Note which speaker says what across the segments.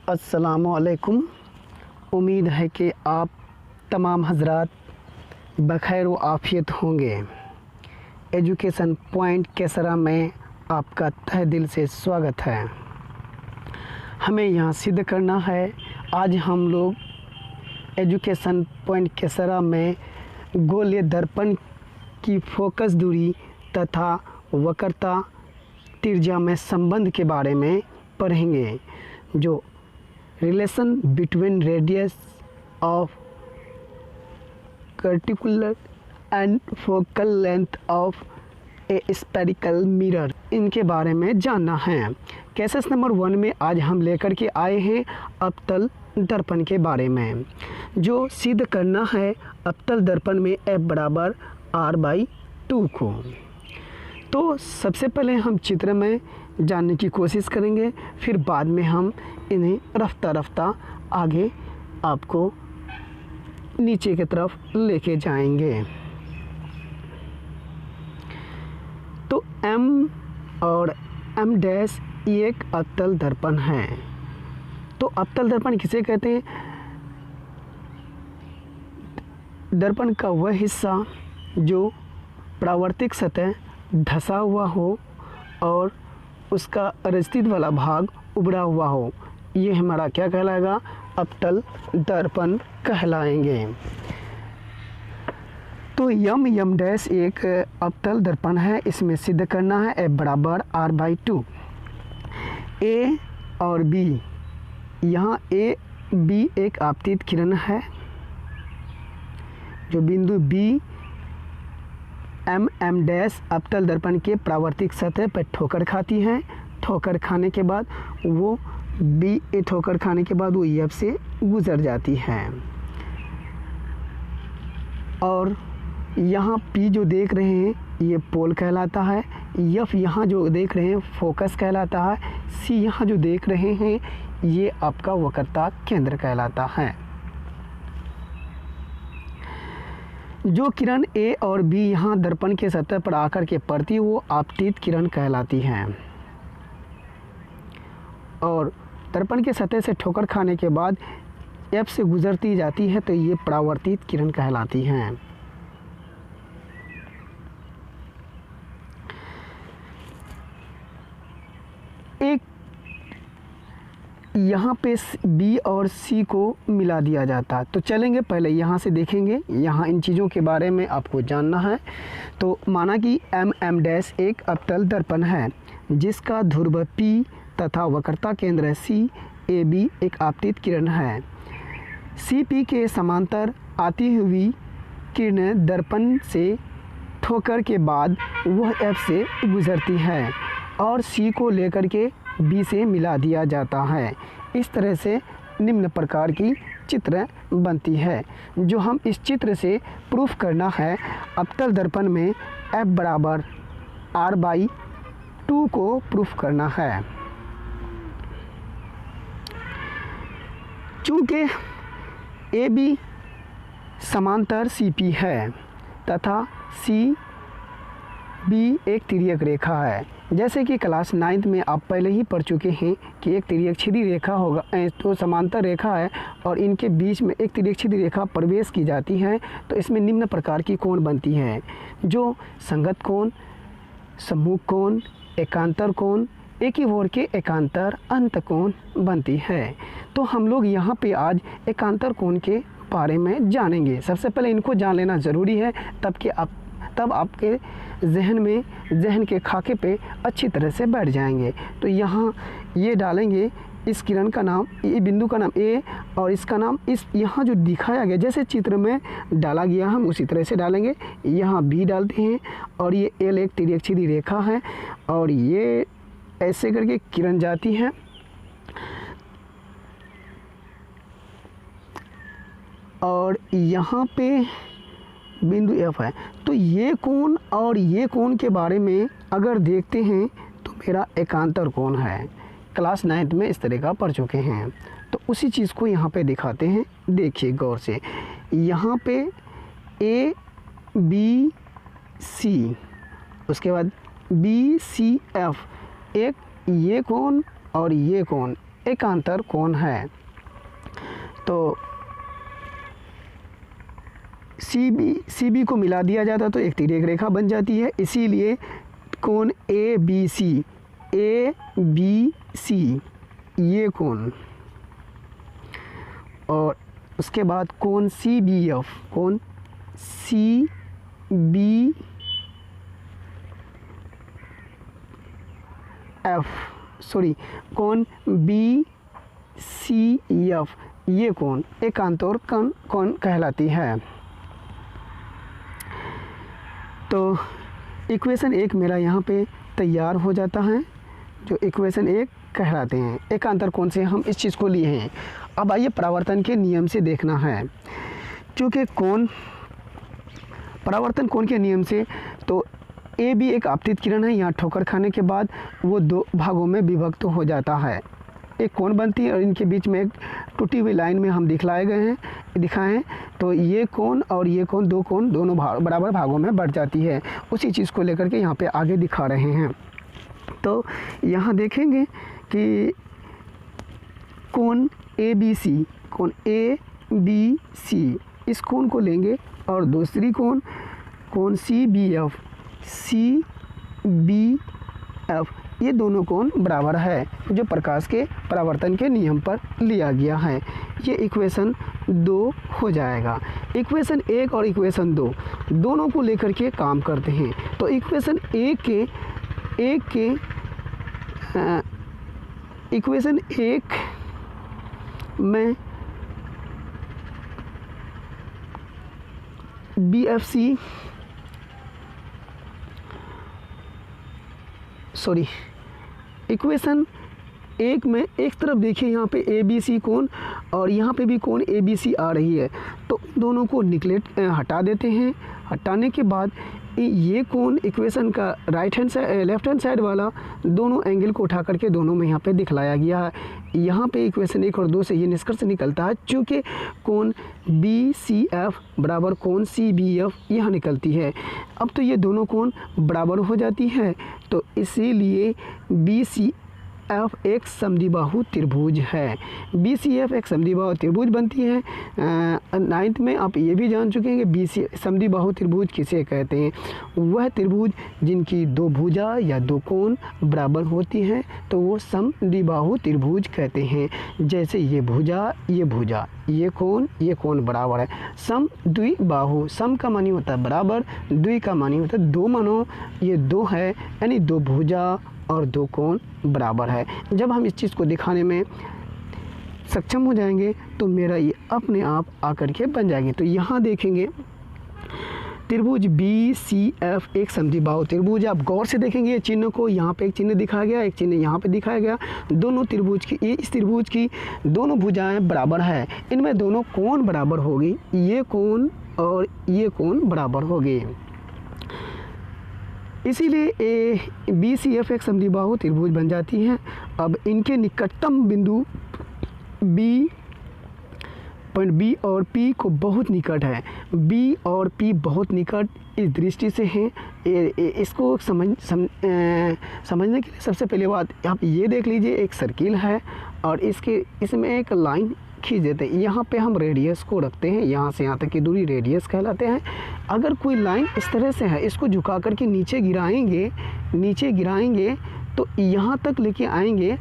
Speaker 1: अस्सलामुअलैकुम। उम्मीद है कि आप तमाम हज़रात बखैर व आफ़ियत होंगे। एजुकेशन पॉइंट केसरा में आपका तहे दिल से स्वागत है। हमें यहाँ सिद्ध करना है। आज हम लोग एजुकेशन पॉइंट केसरा में गोलीय दर्पण की फोकस दूरी तथा वक्रता त्रिज्या में संबंध के बारे में पढ़ेंगे, जो relation between radius of curvature and focal length of a spherical mirror, इनके बारे में जानना है। केसेस नंबर 1 में आज हम लेकर के आए हैं अवतल दर्पण के बारे में, जो सिद्ध करना है अवतल दर्पण में F बराबर R/2 को। तो सबसे पहले हम चित्र में जानने की कोशिश करेंगे, फिर बाद में हम इन्हें रफ्ता रफ्ता आगे आपको नीचे की तरफ लेके जाएंगे। तो M और M' ये एक अवतल दर्पण है। तो अवतल दर्पण किसे कहते हैं? दर्पण का वह हिस्सा जो परावर्तित सतह धंसा हुआ हो और उसका रजतित वाला भाग उभरा हुआ हो, ये हमारा क्या कहलाएगा? अवतल दर्पण कहलाएंगे। तो M' एक अवतल दर्पण है। इसमें सिद्ध करना है F बराबर R/2। A और B, यहाँ A B एक आपतित किरण है, जो बिंदु B M' अवतल दर्पण के परावर्तित सतह पर ठोकर खाती है। ठोकर खाने के बाद वो F से गुजर जाती है। और यहाँ P जो देख रहे हैं ये पोल कहलाता है। F यहाँ जो देख रहे हैं फोकस कहलाता है। C यहाँ जो देख रहे हैं ये आपका वक्रता केंद्र कहलाता है। जो किरण A और B यहाँ दर्पण के सतह पर आकर के पड़ती है वो आपतित किरण कहलाती है, और दर्पण के सतह से ठोकर खाने के बाद F से गुजरती जाती है तो ये परावर्तित किरण कहलाती हैं। एक यहाँ पे B और C को मिला दिया जाता है। तो चलेंगे पहले यहाँ से देखेंगे, यहाँ इन चीज़ों के बारे में आपको जानना है। तो माना कि M' एक अवतल दर्पण है जिसका ध्रुव P तथा वक्रता केंद्र C, AB एक आपतित किरण है। CP के समांतर आती हुई किरण दर्पण से ठोकर के बाद वह F से गुजरती है और C को लेकर के B से मिला दिया जाता है। इस तरह से निम्न प्रकार की चित्र बनती है, जो हम इस चित्र से प्रूफ करना है अवतल दर्पण में F बराबर R/2 को प्रूफ करना है। चूँकि AB समांतर CP है तथा CB एक तिर्यक रेखा है। जैसे कि क्लास 9th में आप पहले ही पढ़ चुके हैं कि एक तिर्यक छिद्री रेखा होगा, तो समांतर रेखा है और इनके बीच में एक तिर्यक छिद्री रेखा प्रवेश की जाती है तो इसमें निम्न प्रकार की कोण बनती है, जो संगत कोण, सम्मुख कोण, एकांतर कोण, एक ही ओर के एकांतर अंत कोण बनती है। तो हम लोग यहाँ पे आज एकांतर कोण के बारे में जानेंगे। सबसे पहले इनको जान लेना ज़रूरी है, तब आपके जहन के खाके पे अच्छी तरह से बैठ जाएंगे। तो यहाँ ये डालेंगे, इस किरण का नाम, ये बिंदु का नाम A और इसका नाम इस यहाँ जो दिखाया गया जैसे चित्र में डाला गया हम उसी तरह से डालेंगे। यहाँ B डालते हैं और ये L एक तिर्यक छिद्री रेखा है और ये ऐसे करके किरण जाती है और यहाँ पे बिंदु F है। तो ये कोण और ये कोण के बारे में अगर देखते हैं तो मेरा एकांतर कोण है। क्लास 9th में इस तरह का पढ़ चुके हैं। तो उसी चीज़ को यहाँ पे दिखाते हैं, देखिए गौर से। यहाँ पे A B C, उसके बाद B C F, एक ये कोण और ये कोण एकांतर कोण है। तो सी बी को मिला दिया जाता तो एक तिर्यक रेखा बन जाती है, इसीलिए कोण ए बी सी ये कोण, और उसके बाद कोण सी बी एफ कोण बी सी एफ ये कोण एकांतर कोण कहलाती है। तो इक्वेशन 1 मेरा यहाँ पे तैयार हो जाता है, जो इक्वेशन 1 कहलाते हैं। एकांतर कोण से हम इस चीज़ को लिए हैं। अब आइए परावर्तन के नियम से देखना है। क्योंकि परावर्तन कोण के नियम से तो ए बी एक आपतित किरण है, यहाँ ठोकर खाने के बाद वो 2 भागों में विभक्त हो जाता है, एक कोण बनती है और इनके बीच में एक टूटी हुई लाइन में हम दिखाए हैं। तो ये कोण और ये कोण 2 कोण दोनों बराबर भागों में बढ़ जाती है। उसी चीज़ को लेकर के यहाँ पे आगे दिखा रहे हैं। तो यहाँ देखेंगे कि कोण ए बी सी इस कोण को लेंगे और दूसरी कोण सी बी एफ ये दोनों कोण बराबर है, जो प्रकाश के परावर्तन के नियम पर लिया गया है। ये इक्वेशन 2 हो जाएगा। इक्वेशन 1 और इक्वेशन 2 दोनों को लेकर के काम करते हैं। तो इक्वेशन 1 में BFC इक्वेशन 1 में एक तरफ देखिए यहाँ पे ABC कोण और यहाँ पे भी कोण ABC आ रही है, तो दोनों को हटा देते हैं। हटाने के बाद ये कोण इक्वेशन का लेफ्ट हैंड साइड वाला दोनों एंगल को उठा करके दोनों में यहाँ पे दिखलाया गया है। यहाँ पे इक्वेशन 1 और 2 से ये निष्कर्ष निकलता है, चूँकि कोण BCF बराबर कोण CBF यहाँ निकलती है। अब तो ये दोनों कोण बराबर हो जाती है, तो इसीलिए BCF एक समद्विबाहु त्रिभुज है। BCF एक समद्विबाहु त्रिभुज बनती है। 9th में आप ये भी जान चुके हैं कि समद्विबाहु त्रिभुज किसे कहते हैं। वह त्रिभुज जिनकी 2 भुजा या 2 कोण बराबर होती हैं तो वो समद्विबाहु त्रिभुज कहते हैं। जैसे ये भुजा ये कोण बराबर है। समद्विबाहु, सम का मानी होता है बराबर, द्वि का मानी होता है 2, मानो ये 2 है, यानी 2 भुजा और 2 कोण बराबर है। जब हम इस चीज़ को दिखाने में सक्षम हो जाएंगे तो मेरा ये अपने आप आकर के बन जाएंगे। तो यहाँ देखेंगे त्रिभुज BCF एक समद्विबाहु त्रिभुज। आप गौर से देखेंगे ये चिन्ह को, यहाँ पे एक चिन्ह दिखाया गया, एक चिन्ह यहाँ पे दिखाया गया। दोनों त्रिभुज की इस त्रिभुज की दोनों भुजाएं बराबर है, इनमें दोनों कोण बराबर होगी, ये कोण और ये कोण बराबर होगी। इसीलिए BCF एक समद्विबाहु त्रिभुज बन जाती है। अब इनके निकटतम बिंदु पॉइंट B और P को बहुत निकट है। B और P बहुत निकट इस दृष्टि से हैं। इसको समझने के लिए सबसे पहले बात आप ये देख लीजिए, एक सर्किल है और इसमें एक लाइन खींच देते हैं। यहाँ पे हम रेडियस को रखते हैं, यहाँ से यहाँ तक की दूरी रेडियस कहलाते हैं। अगर कोई लाइन इस तरह से है, इसको झुका करके नीचे गिराएंगे तो यहाँ तक लेके आएंगे,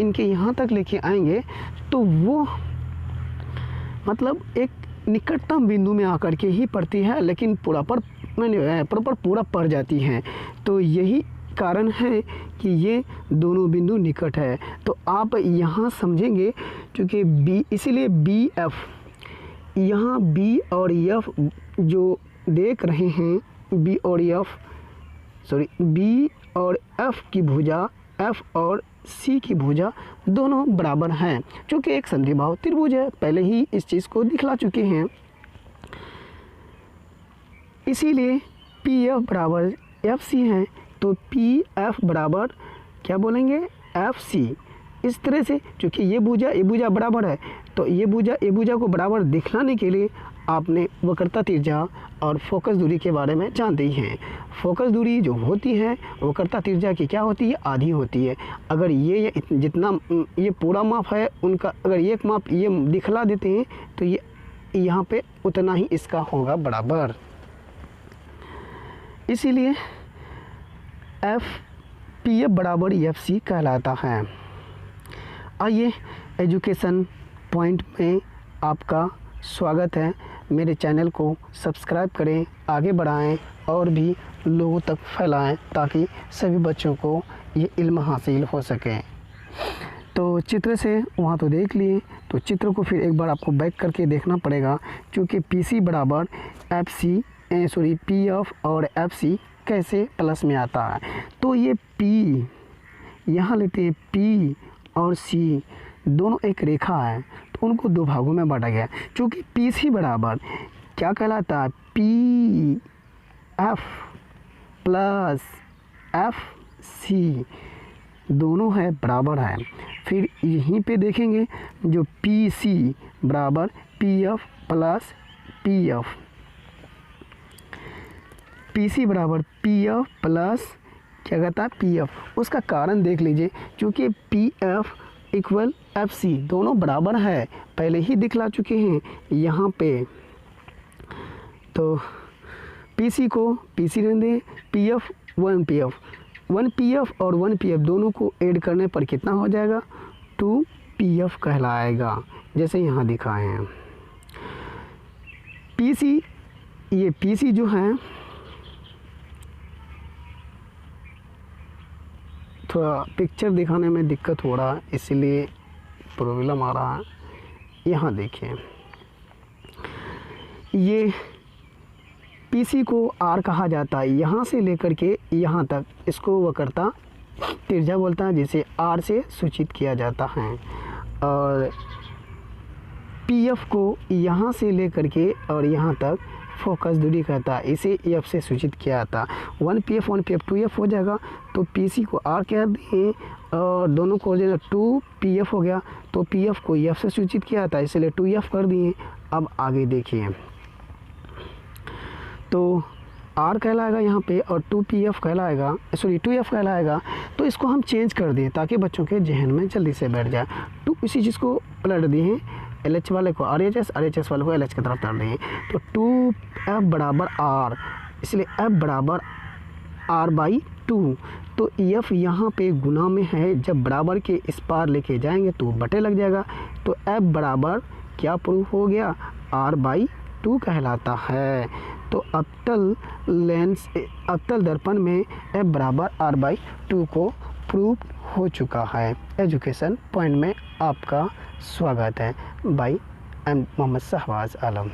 Speaker 1: इनके यहाँ तक लेके आएंगे तो वो मतलब एक निकटतम बिंदु में आकर के ही पड़ती है, लेकिन पूरा पड़ जाती है। तो यही कारण है कि ये दोनों बिंदु निकट है। तो आप यहाँ समझेंगे, क्योंकि इसीलिए BF यहाँ B और F जो देख रहे हैं, B और F की भुजा, F और C की भुजा दोनों बराबर हैं, क्योंकि एक समद्विबाहु त्रिभुज है। पहले ही इस चीज़ को दिखला चुके हैं। इसीलिए PF बराबर FC है, तो PF बराबर क्या बोलेंगे, FC। इस तरह से, क्योंकि ये भुजा बराबर है, तो ये भुजा को बराबर दिखलाने के लिए आपने वक्रता त्रिज्या और फोकस दूरी के बारे में जानते ही हैं। फोकस दूरी जो होती है वक्रता त्रिज्या की क्या होती है, आधी होती है। अगर ये जितना ये पूरा माप है उनका, अगर एक माप ये दिखला देते हैं तो ये यहाँ पे उतना ही इसका होगा बराबर। इसीलिए एफ पी एफ बराबर एफ सी कहलाता है। आइए एजुकेशन पॉइंट में आपका स्वागत है। मेरे चैनल को सब्सक्राइब करें, आगे बढ़ाएं और भी लोगों तक फैलाएं ताकि सभी बच्चों को ये इल्म हासिल हो सके। तो चित्र से वहाँ तो देख लिए, तो चित्र को फिर एक बार आपको बैक करके देखना पड़ेगा, क्योंकि पी सी बराबर एफ सी पी एफ और एफ सी कैसे प्लस में आता है। तो ये पी यहाँ लेते हैं, पी और सी दोनों एक रेखा है तो उनको दो भागों में बांटा गया। क्योंकि पी सी बराबर क्या कहलाता है, P F plus F C दोनों है बराबर है। फिर यहीं पे देखेंगे जो पी सी बराबर P F plus P F, P C बराबर पी एफ प्लस क्या कहता है पी एफ। उसका कारण देख लीजिए, क्योंकि P F equal F C दोनों बराबर है, पहले ही दिखला चुके हैं यहाँ पे। तो पी सी को पी सी रहने दें, P F one P F और वन पी एफ दोनों को ऐड करने पर कितना हो जाएगा, 2 पी एफ कहलाएगा, जैसे यहाँ दिखाए हैं। पी सी, ये पी सी जो है थोड़ा पिक्चर दिखाने में दिक्कत हो रहा है, इसलिए प्रॉब्लम आ रहा है। यहाँ देखिए, ये पीसी को आर कहा जाता है, यहाँ से लेकर के यहाँ तक इसको वक्रता त्रिज्या बोलता है, जिसे आर से सूचित किया जाता है। और पीएफ को यहाँ से लेकर के और यहाँ तक फोकस दूरी कहता है, इसे एफ से सूचित किया जाता है। 1 पी एफ 2 एफ हो जाएगा, तो पीसी को आर कह दें और दोनों को हो जाएगा 2 पी एफ हो गया, तो पी एफ को एफ से सूचित किया जाता है, इसलिए 2 एफ कर दिए। अब आगे देखिए, तो आर कहलाएगा यहाँ पे और 2 पी एफ कहलाएगा, 2 एफ कहलाएगा। तो इसको हम चेंज कर दें ताकि बच्चों के जहन में जल्दी से बैठ जाए। तो इसी चीज़ को पलट दिए हैं, एल एच वाले को आर एच एस वाले को एल एच की तरफ कर दिए। तो 2 एफ बराबर आर, इसलिए एफ बराबर आर बाई 2। तो एफ यहाँ पे गुना में है, जब बराबर के इस पार लेके जाएंगे तो बटे लग जाएगा। तो एफ बराबर क्या प्रूफ हो गया, आर बाई 2 कहलाता है। तो अवतल दर्पण में एफ बराबर आर बाई 2 को प्रूफ हो चुका है। एजुकेशन पॉइंट में आपका स्वागत है। Bye, I am Mohammad Shahbaz Alam.